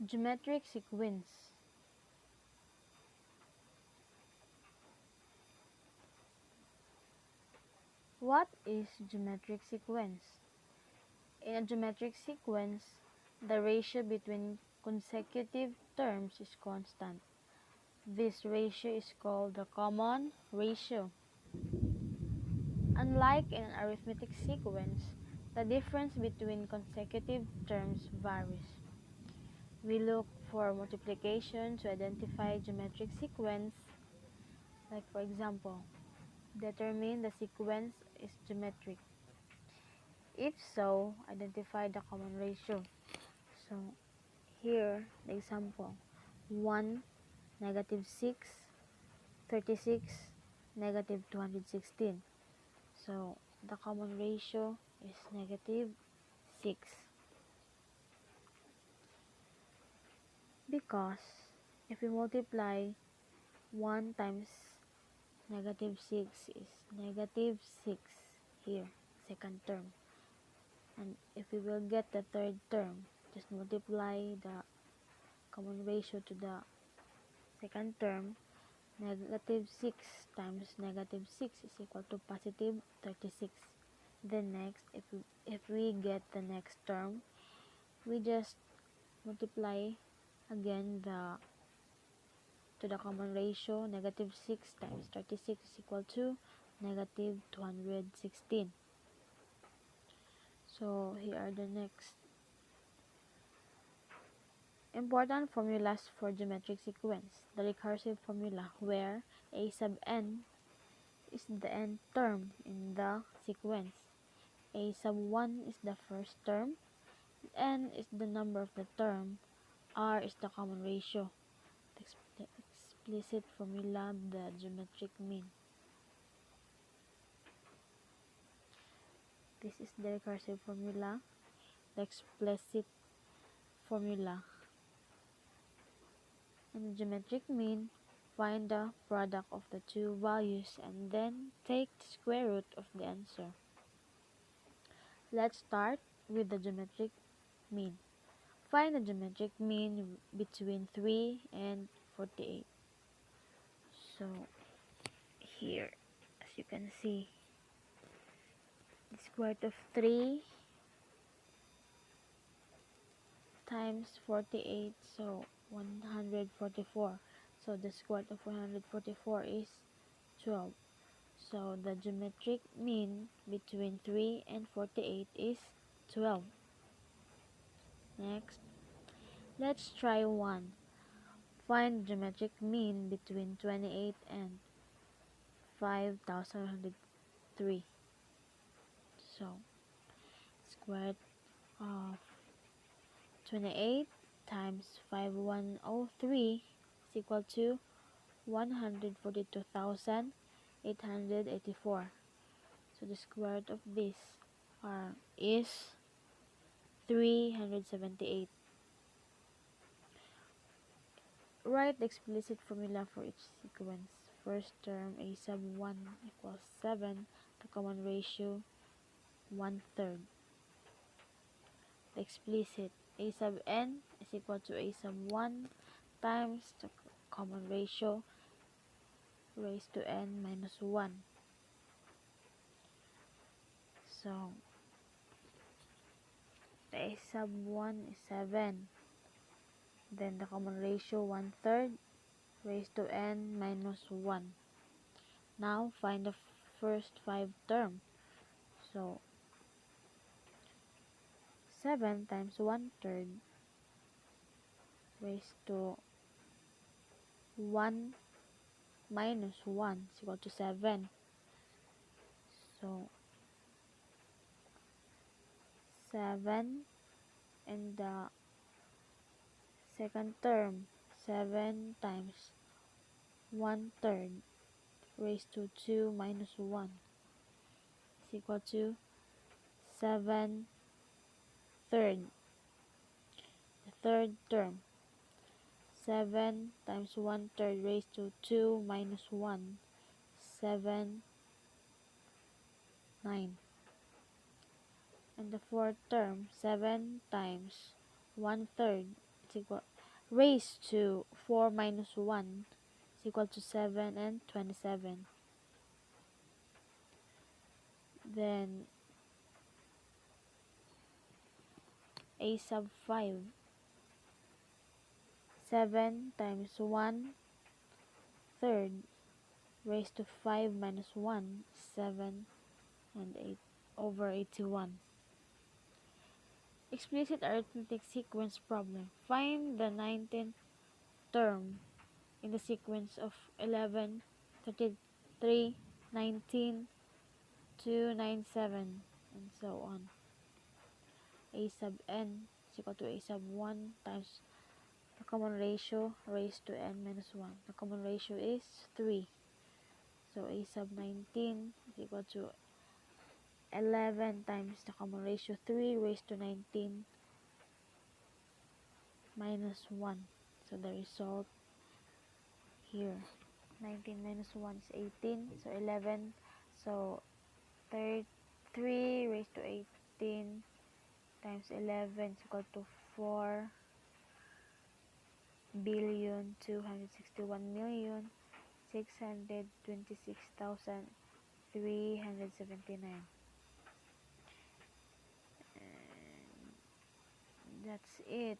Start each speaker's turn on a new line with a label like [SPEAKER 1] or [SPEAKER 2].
[SPEAKER 1] Geometric sequence. What is geometric sequence? In a geometric sequence, the ratio between consecutive terms is constant. This ratio is called the common ratio. Unlike in an arithmetic sequence, the difference between consecutive terms varies. We look for multiplication to identify geometric sequence, like for example, determine the sequence is geometric. If so, identify the common ratio. So here the example 1, -6, 36, -216. So the common ratio is -6 because if we multiply 1 times -6 is -6 here, second term. And if we will get the third term, just multiply the common ratio to the second term. -6 times -6 is equal to +36. Then next, if we get the next term, we just multiply again to the common ratio. -6 times 36 is equal to -216. So here are the next important formulas for geometric sequence. The recursive formula, where a sub n is the nth term in the sequence. A sub 1 is the first term, n is the number of the term, r is the common ratio. The explicit formula, the geometric mean. This is the recursive formula, the explicit formula. And the geometric mean, find the product of the two values and then take the square root of the answer. Let's start with the geometric mean. Find the geometric mean between 3 and 48. So here, as you can see, the square root of 3 times 48, so 144. So the square root of 144 is 12. So the geometric mean between 3 and 48 is 12. Next, let's try 1. Find geometric mean between 28 and 5103. So, square root of 28 times 5103 is equal to 142,884. So the square root of this is 378. Write the explicit formula for each sequence. First term a sub 1 equals 7. The common ratio 1/3. The explicit a sub n is equal to a sub 1 times the common ratio raised to n minus 1. So the a sub 1 is 7. Then the common ratio 1/3 raised to n minus 1. Now find the first 5 term. So 7 times 1/3 raised to 1 minus 1 is equal to 7. So 7 and the second term, 7 times 1/3 raised to 2 minus 1 is equal to 7/3. The third term, 7 times 1/3 raised to 2 minus 1, 7, 9. And the fourth term, 7 times 1/3 is equal raised to 4 minus 1 is equal to 7 and 27. Then a sub 5, 7 times 1 third raised to 5 minus 1, 7 and 8 over 81. Explicit arithmetic sequence problem. Find the 19th term in the sequence of 11, 33, 19, 297, and so on. A sub n is equal to a sub 1 times the common ratio raised to n minus 1. The common ratio is 3. So a sub 19 is equal to 11 times the common ratio 3 raised to 19 minus 1. So the result here, 19 minus 1 is 18. So 11. So 3 raised to 18 times 11 is equal to 4,261,626,379. And that's it.